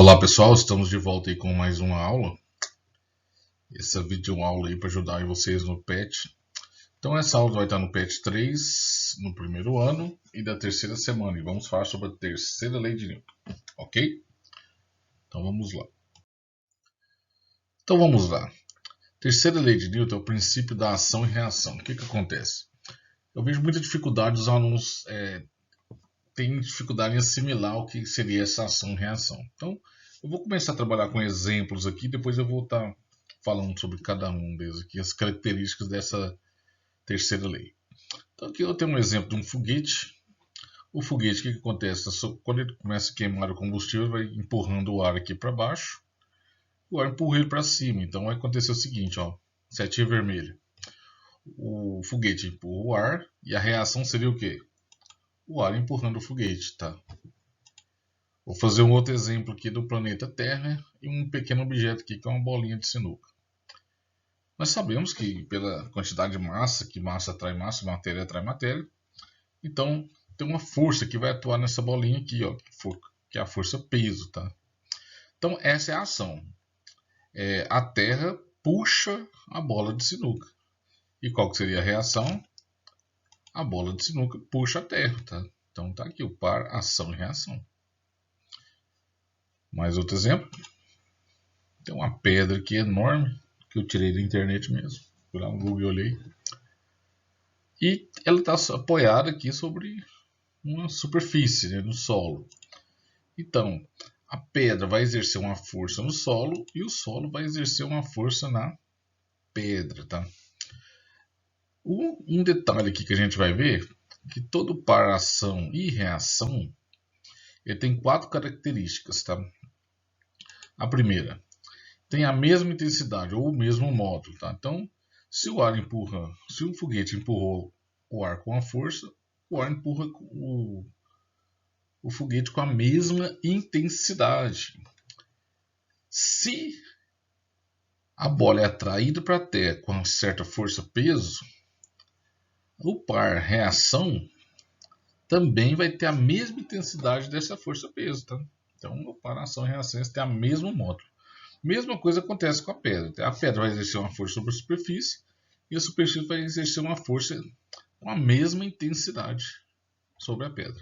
Olá pessoal, estamos de volta aí com mais uma aula. Essa videoaula aí para ajudar vocês no PET. Então essa aula vai estar no PET 3, no primeiro ano e da terceira semana. E vamos falar sobre a terceira lei de Newton, ok? Então vamos lá. Terceira lei de Newton é o princípio da ação e reação. O que acontece? Eu vejo muita dificuldade, os alunos têm dificuldade em assimilar o que seria essa ação e reação. Então eu vou começar a trabalhar com exemplos aqui, depois eu vou estar falando sobre cada um deles aqui, as características dessa terceira lei. Então aqui eu tenho um exemplo de um foguete. O foguete, o que acontece? Quando ele começa a queimar o combustível, vai empurrando o ar aqui para baixo, o ar empurra ele para cima. Então vai acontecer o seguinte, ó, setinha vermelha. O foguete empurra o ar e a reação seria o quê? O ar empurrando o foguete, tá? Vou fazer um outro exemplo aqui do planeta Terra e um pequeno objeto aqui que é uma bolinha de sinuca. Nós sabemos que pela quantidade de massa, que massa atrai massa, matéria atrai matéria, então tem uma força que vai atuar nessa bolinha aqui, ó, que é a força peso, tá? Então essa é a ação. A Terra puxa a bola de sinuca. E qual que seria a reação? A bola de sinuca puxa a Terra, tá? Então tá aqui o par, ação e reação. Mais outro exemplo. Tem uma pedra aqui enorme, que eu tirei da internet mesmo. Fui lá no Google e olhei. E ela está apoiada aqui sobre uma superfície, né, no solo. Então, a pedra vai exercer uma força no solo e o solo vai exercer uma força na pedra, tá? Um detalhe aqui que a gente vai ver, que todo par ação e reação, ele tem 4 características, tá? A primeira, tem a mesma intensidade ou o mesmo módulo, tá? Então, se o foguete empurrou o ar com a força, o ar empurra o foguete com a mesma intensidade. Se a bola é atraída para a Terra com uma certa força-peso, o par reação também vai ter a mesma intensidade dessa força-peso, tá? Então, o par ação e reação tem o mesmo módulo. Mesma coisa acontece com a pedra. A pedra vai exercer uma força sobre a superfície e a superfície vai exercer uma força com a mesma intensidade sobre a pedra.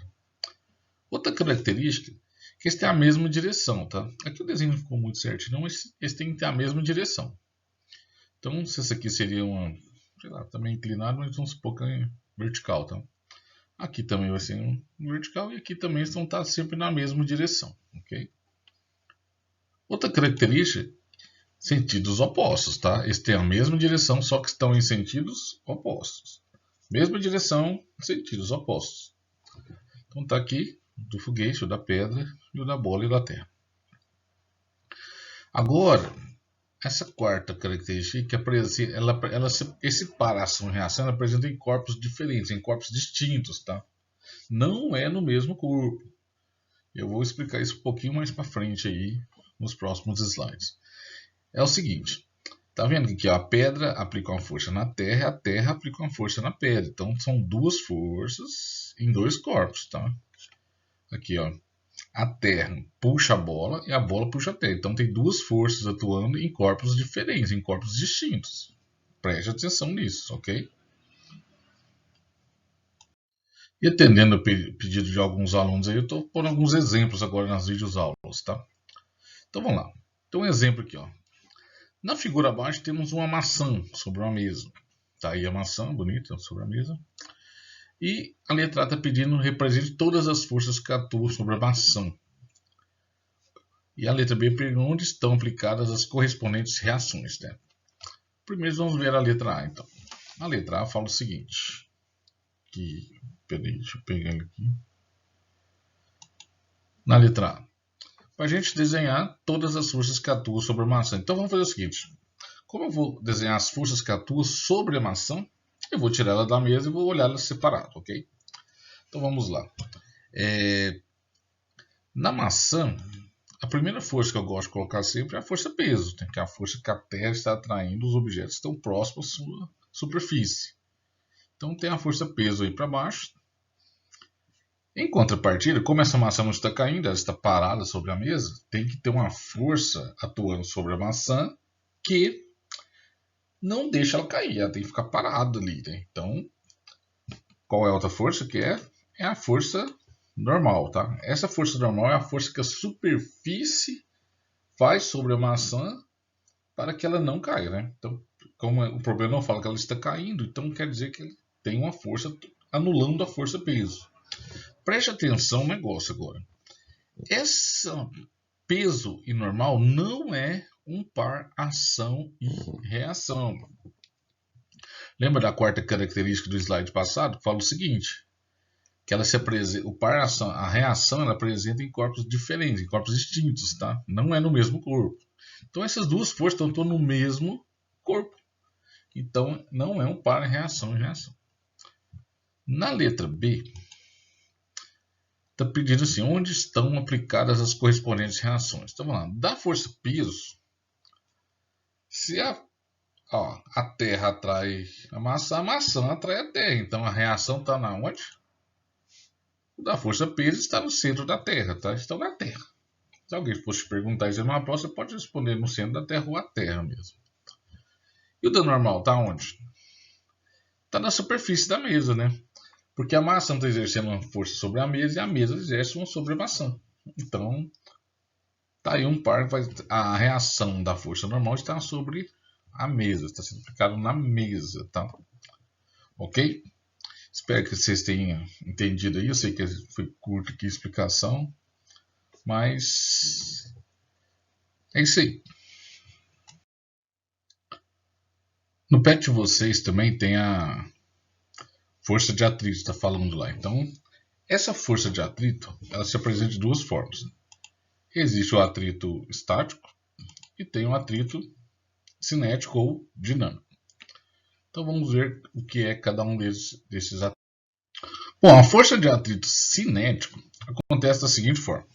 Outra característica é que eles têm a mesma direção, tá? Aqui o desenho não ficou muito certinho, mas eles têm que ter a mesma direção. Então, se essa aqui seria uma, sei lá, também inclinado, mas vamos supor que é vertical, tá? Aqui também vai ser um vertical e aqui também estão estar sempre na mesma direção, ok? Outra característica, sentidos opostos, tá? Eles têm a mesma direção, só que estão em sentidos opostos. Mesma direção, sentidos opostos. Então tá aqui do foguete, o da pedra e o da bola e da terra. Agora, essa quarta característica, esse par ação e reação apresenta em corpos diferentes, em corpos distintos, tá? Não é no mesmo corpo. Eu vou explicar isso um pouquinho mais para frente aí, nos próximos slides. É o seguinte, tá vendo que aqui, ó, a pedra aplica uma força na terra e a terra aplica uma força na pedra. Então são duas forças em dois corpos, tá? Aqui, ó, a terra puxa a bola e a bola puxa a terra. Então tem duas forças atuando em corpos diferentes, em corpos distintos. Preste atenção nisso, ok? E atendendo o pedido de alguns alunos aí, eu estou pondo alguns exemplos agora nas videoaulas, tá? Então vamos lá. Então um exemplo aqui, ó. Na figura abaixo temos uma maçã sobre uma mesa. Tá aí a maçã, bonita, sobre a mesa. E a letra A está pedindo represente todas as forças que atuam sobre a maçã. E a letra B pergunta onde estão aplicadas as correspondentes reações, né? Primeiro vamos ver a letra A, então. A letra A fala o seguinte. Peraí, deixa eu pegar ele aqui. Na letra A. Para a gente desenhar todas as forças que atuam sobre a maçã. Então vamos fazer o seguinte. Como eu vou desenhar as forças que atuam sobre a maçã, eu vou tirar ela da mesa e vou olhar ela separado, ok? Então vamos lá. Na maçã, a primeira força que eu gosto de colocar sempre é a força peso, que é a força que a Terra está atraindo os objetos que estão próximos à sua superfície. Então tem a força peso aí para baixo. Em contrapartida, como essa maçã não está caindo, ela está parada sobre a mesa, tem que ter uma força atuando sobre a maçã que não deixa ela cair, ela tem que ficar parada ali, né? Então, qual é a outra força que é? É a força normal, tá? Essa força normal é a força que a superfície faz sobre a maçã para que ela não caia, né? Então, como o problema não fala que ela está caindo, então quer dizer que ele tem uma força anulando a força peso. Preste atenção no negócio agora. Esse peso e normal não é um par ação e reação. Lembra da quarta característica do slide passado? Fala o seguinte, que ela se apresenta, o par ação, a reação ela apresenta em corpos diferentes, em corpos distintos, tá? Não é no mesmo corpo. Então essas duas forças estão no mesmo corpo. Então não é um par reação e reação. Na letra B, está pedindo assim, onde estão aplicadas as correspondentes reações? Então vamos lá, da força peso, se a Terra atrai a maçã atrai a Terra. Então a reação está na onde? O da força peso está no centro da Terra, tá? Estão na Terra. Se alguém fosse te perguntar isso numa prova, você pode responder no centro da Terra ou a Terra mesmo. E o da normal está onde? Está na superfície da mesa, né? Porque a maçã está exercendo uma força sobre a mesa e a mesa exerce uma sobre a maçã. Então, tá aí um par, a reação da força normal está sobre a mesa, está sendo aplicado na mesa, tá? Ok? Espero que vocês tenham entendido aí. Eu sei que foi curta aqui a explicação, mas é isso aí. No PET de vocês também tem a força de atrito, está falando lá. Então, essa força de atrito, ela se apresenta de duas formas. Existe o atrito estático e tem o atrito cinético ou dinâmico. Então vamos ver o que é cada um desses atritos. Bom, a força de atrito cinético acontece da seguinte forma.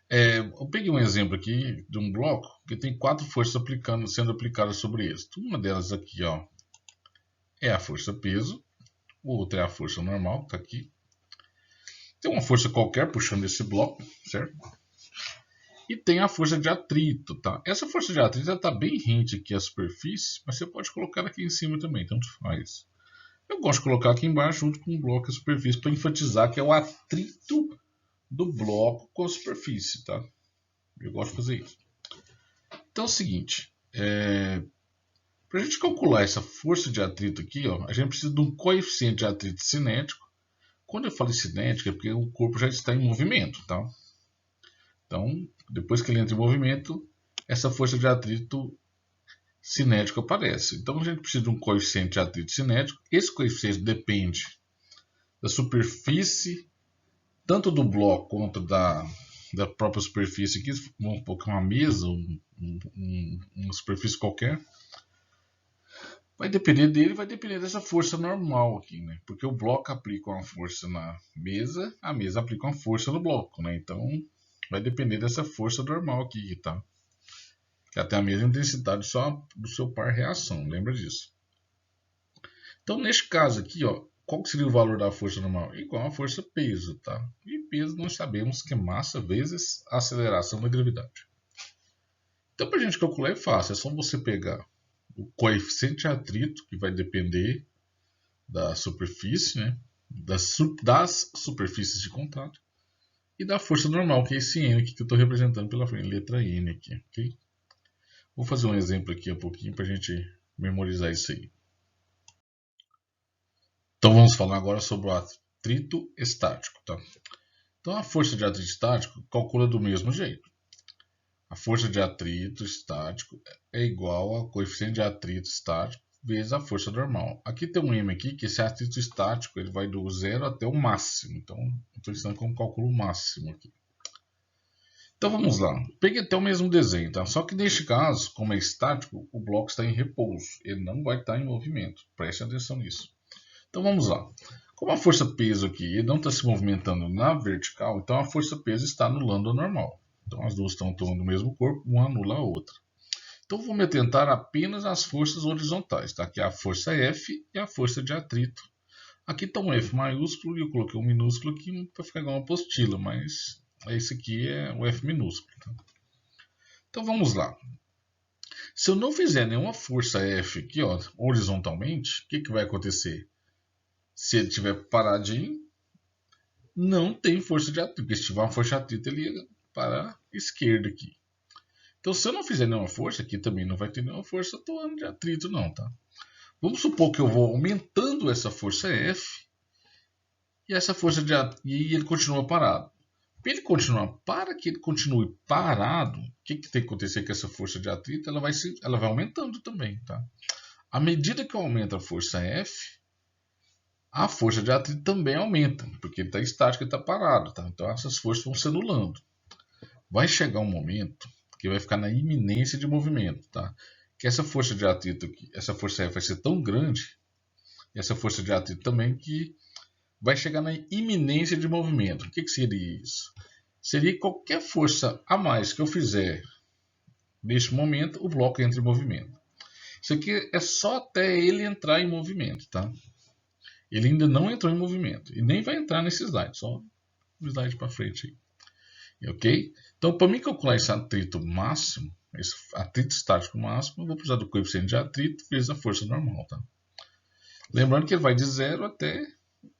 Eu peguei um exemplo aqui de um bloco que tem 4 forças sendo aplicadas sobre ele. Uma delas aqui ó, é a força peso, outra é a força normal, que está aqui. Tem uma força qualquer puxando esse bloco, certo? E tem a força de atrito, tá? Essa força de atrito está bem rente aqui à superfície, mas você pode colocar aqui em cima também, tanto faz. Eu gosto de colocar aqui embaixo junto com o bloco e a superfície para enfatizar que é o atrito do bloco com a superfície, tá? Eu gosto de fazer isso. Então é o seguinte, para a gente calcular essa força de atrito aqui, ó, a gente precisa de um coeficiente de atrito cinético. Quando eu falo cinético é porque o corpo já está em movimento, tá? Então, depois que ele entra em movimento, essa força de atrito cinético aparece. Então a gente precisa de um coeficiente de atrito cinético. Esse coeficiente depende da superfície, tanto do bloco quanto da própria superfície aqui. Vamos colocar uma mesa, uma superfície qualquer. Vai depender dele, vai depender dessa força normal aqui, né? Porque o bloco aplica uma força na mesa, a mesa aplica uma força no bloco, né? Então vai depender dessa força normal aqui, tá? Que até a mesma intensidade só do seu par reação, lembra disso. Então, neste caso aqui, ó, qual seria o valor da força normal? Igual a força peso, tá? E peso nós sabemos que é massa vezes a aceleração da gravidade. Então, para a gente calcular é fácil, é só você pegar o coeficiente de atrito, que vai depender da superfície, né? das superfícies de contato, e da força normal, que é esse N aqui que eu estou representando pela frente, letra N aqui, ok? Vou fazer um exemplo aqui um pouquinho para a gente memorizar isso aí. Então vamos falar agora sobre o atrito estático, tá? Então a força de atrito estático calcula do mesmo jeito. A força de atrito estático é igual ao coeficiente de atrito estático vezes a força normal. Aqui tem um M aqui que esse atrito estático ele vai do zero até o máximo. Então estou ensinando como cálculo máximo aqui. Então vamos lá. Peguei até o mesmo desenho, tá? Só que neste caso, como é estático, o bloco está em repouso. Ele não vai estar em movimento. Preste atenção nisso. Então vamos lá. Como a força peso aqui ele não está se movimentando na vertical, então a força peso está anulando a normal. Então as duas estão atuando no mesmo corpo, uma anula a outra. Então vou me atentar apenas às forças horizontais, tá? Que é a força F e a força de atrito Aqui está um F maiúsculo e eu coloquei um minúsculo aqui para ficar igual uma apostila, mas esse aqui é o F minúsculo. Tá? Então vamos lá. Se eu não fizer nenhuma força F aqui, ó, horizontalmente, o que vai acontecer? Se ele estiver paradinho, não tem força de atrito, porque se tiver uma força de atrito, ele ia para a esquerda aqui. Então, se eu não fizer nenhuma força, aqui também não vai ter nenhuma força atuando de atrito, não, tá? Vamos supor que eu vou aumentando essa força F e essa força de atrito, e ele continua parado. Para que ele continue parado, o que tem que acontecer com essa força de atrito? Ela vai aumentando também, tá? À medida que eu aumento a força F, a força de atrito também aumenta, porque ele está estático e está parado, tá? Então essas forças vão se anulando. Vai chegar um momento que vai ficar na iminência de movimento, tá? Que essa força de atrito aqui, essa força F vai ser tão grande, e essa força de atrito também, que vai chegar na iminência de movimento. O que seria isso? Seria qualquer força a mais que eu fizer neste momento, o bloco entra em movimento. Isso aqui é só até ele entrar em movimento, tá? Ele ainda não entrou em movimento e nem vai entrar nesse slide, só um slide para frente aí. Ok? Então, para mim calcular esse atrito máximo, esse atrito estático máximo, eu vou precisar do coeficiente de atrito vezes a força normal, tá? Lembrando que ele vai de 0 até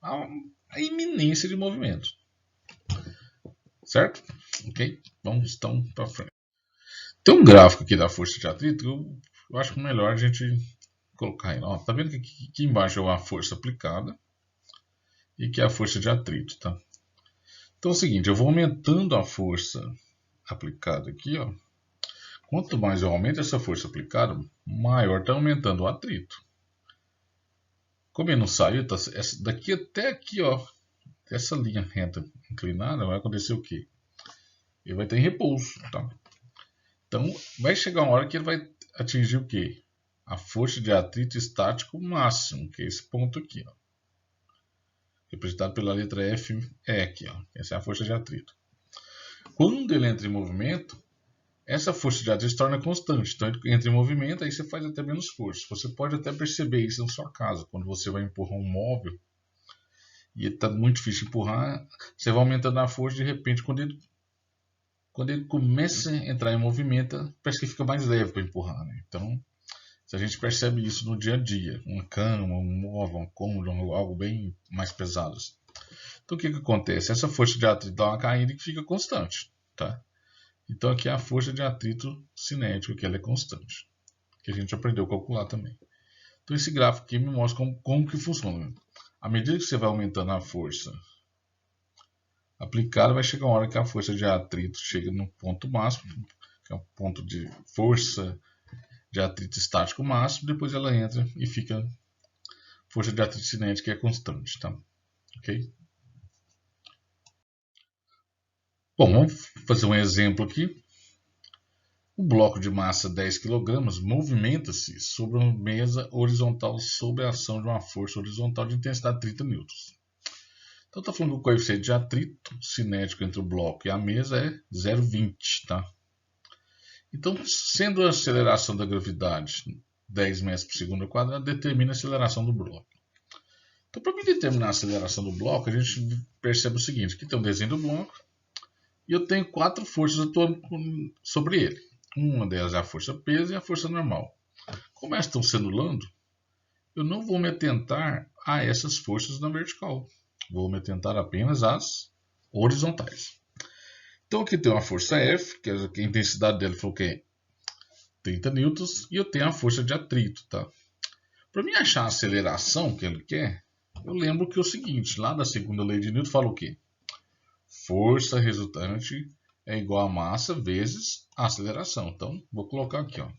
a iminência de movimento. Certo? Ok? Vamos então para frente. Tem um gráfico aqui da força de atrito que eu acho melhor a gente colocar aí. Ó, tá vendo que aqui embaixo é a força aplicada e que é a força de atrito, tá? Então é o seguinte, eu vou aumentando a força aplicada aqui, ó. Quanto mais eu aumento essa força aplicada, maior está aumentando o atrito. Como ele não saiu, tá, daqui até aqui, ó, essa linha reta inclinada, vai acontecer o quê? Ele vai ter repouso, tá? Então, vai chegar uma hora que ele vai atingir o quê? A força de atrito estático máximo, que é esse ponto aqui, ó. Representado pela letra F, aqui, ó. Essa é a força de atrito. Quando ele entra em movimento, essa força de atrito se torna constante. Então, ele entra em movimento, aí você faz até menos força. Você pode até perceber isso na sua casa, quando você vai empurrar um móvel e está muito difícil de empurrar, você vai aumentando a força, de repente, quando ele começa a entrar em movimento, parece que fica mais leve para empurrar, né? Então, se a gente percebe isso no dia a dia, uma cama, um móvel, um cômodo, algo bem mais pesado. Então, o que acontece? Essa força de atrito dá uma caída e fica constante, tá? Então, aqui é a força de atrito cinético, que ela é constante, que a gente aprendeu a calcular também. Então, esse gráfico aqui me mostra como que funciona. À medida que você vai aumentando a força aplicada, vai chegar uma hora que a força de atrito chega no ponto máximo, que é o ponto de força de atrito estático máximo, depois ela entra e fica força de atrito cinética, que é constante, tá? Ok? Bom, vamos fazer um exemplo aqui. Um bloco de massa 10 kg movimenta-se sobre uma mesa horizontal sob a ação de uma força horizontal de intensidade 30 N. Então está falando que o coeficiente de atrito cinético entre o bloco e a mesa é 0,20, tá? Então, sendo a aceleração da gravidade 10 metros por segundo ao quadrado, determina a aceleração do bloco. Então, para me determinar a aceleração do bloco, a gente percebe o seguinte: aqui tem um desenho do bloco e eu tenho 4 forças atuando sobre ele. Uma delas é a força peso e a força normal. Como elas estão se anulando, eu não vou me atentar a essas forças na vertical. Vou me atentar apenas às horizontais. Então aqui tem uma força F, que a intensidade dela foi o quê? 30 newtons, e eu tenho a força de atrito, tá? Para mim achar a aceleração que ele quer, eu lembro que é o seguinte, lá da segunda lei de Newton fala o quê? Força resultante é igual a massa vezes a aceleração. Então, vou colocar aqui, ó.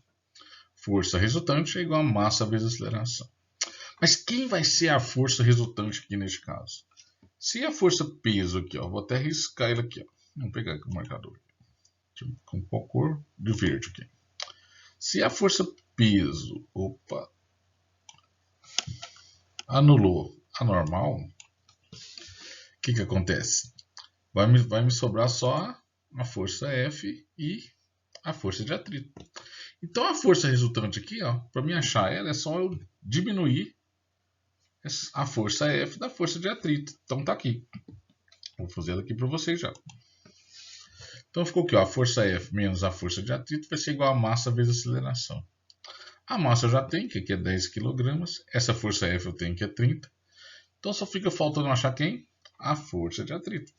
Força resultante é igual a massa vezes a aceleração. Mas quem vai ser a força resultante aqui neste caso? Se a força peso aqui, ó, vou até riscar ele aqui, ó. Vamos pegar aqui o marcador. Com qual cor? De verde aqui. Se a força peso, anulou a normal, o que acontece? Vai me sobrar só a força F e a força de atrito. Então a força resultante aqui, ó, para me achar ela, é só eu diminuir a força F da força de atrito. Então tá aqui. Vou fazer ela aqui para vocês já. Então ficou aqui, ó, a força F menos a força de atrito vai ser igual a massa vezes a aceleração. A massa eu já tenho, que aqui é 10 kg. Essa força F eu tenho, que é 30. Então só fica faltando achar quem? A força de atrito.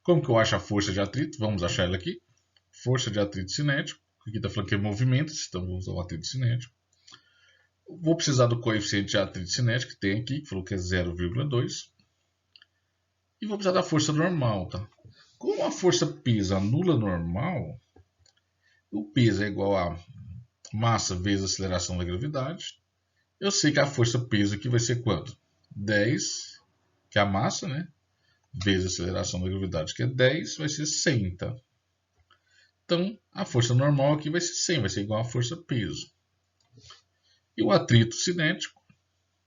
Como que eu acho a força de atrito? Vamos achar ela aqui. Força de atrito cinético. Aqui está falando que é movimento, então vou usar o atrito cinético. Vou precisar do coeficiente de atrito cinético que tem aqui, que falou que é 0,2. E vou precisar da força normal, tá? Como a força peso anula a normal, o peso é igual a massa vezes a aceleração da gravidade. Eu sei que a força peso aqui vai ser quanto? 10, que é a massa, né? Vezes a aceleração da gravidade, que é 10, vai ser 100, tá? Então, a força normal aqui vai ser 100, vai ser igual a força peso. E o atrito cinético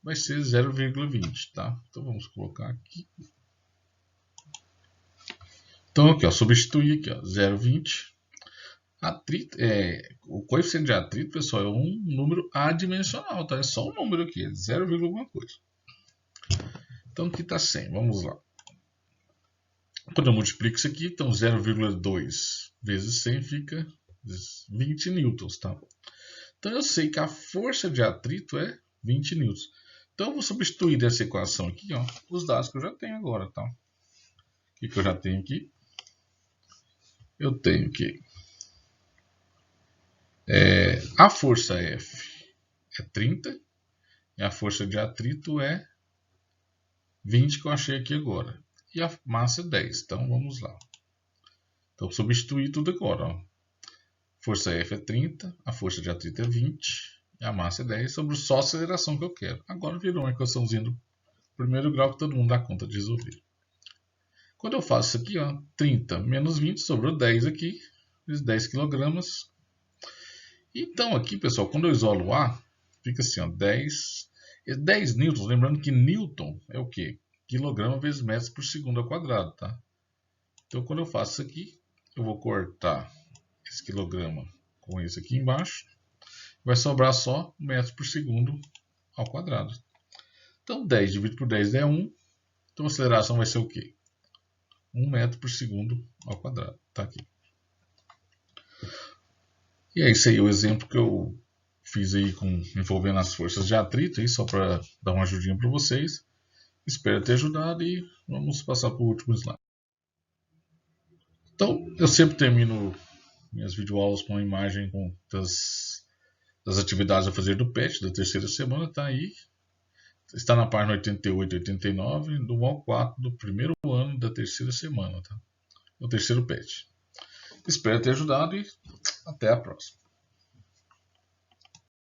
vai ser 0,20, tá? Então, vamos colocar aqui. Então, aqui, ó, substituir aqui, ó, 0,20. Atrito, o coeficiente de atrito, pessoal, é um número adimensional, tá? É só um número aqui, é 0, alguma coisa. Então, aqui está 100, vamos lá. Quando eu multiplico isso aqui, então 0,2 vezes 100 fica 20 newtons, tá? Então eu sei que a força de atrito é 20 newtons. Então eu vou substituir dessa equação aqui, ó, os dados que eu já tenho agora, tá? O que eu já tenho aqui? Eu tenho que a força F é 30 e a força de atrito é 20 que eu achei aqui agora. E a massa é 10, então vamos lá. Então substituir tudo agora, ó. Força F é 30, a força de atrito é 20 e a massa é 10 sobre só a aceleração que eu quero. Agora virou uma equaçãozinha do primeiro grau que todo mundo dá conta de resolver. Quando eu faço isso aqui, ó, 30 menos 20, sobrou 10 aqui, 10 kg. Então aqui, pessoal, quando eu isolo o A, fica assim, ó, 10 newtons, lembrando que newton é o quê? Quilograma vezes metros por segundo ao quadrado, tá? Então quando eu faço isso aqui, eu vou cortar esse quilograma com esse aqui embaixo, vai sobrar só metros por segundo ao quadrado. Então 10 dividido por 10 é 1, então a aceleração vai ser o quê? 1 metro por segundo ao quadrado, tá aqui. E é isso aí, o exemplo que eu fiz aí envolvendo as forças de atrito, aí, só para dar uma ajudinha para vocês. Espero ter ajudado e vamos passar para o último slide. Então, eu sempre termino minhas videoaulas com uma imagem das atividades a fazer do PET da terceira semana, tá aí. Está na página 88 e 89 do módulo 4 do primeiro ano da terceira semana, tá? O terceiro PET. Espero ter ajudado e até a próxima.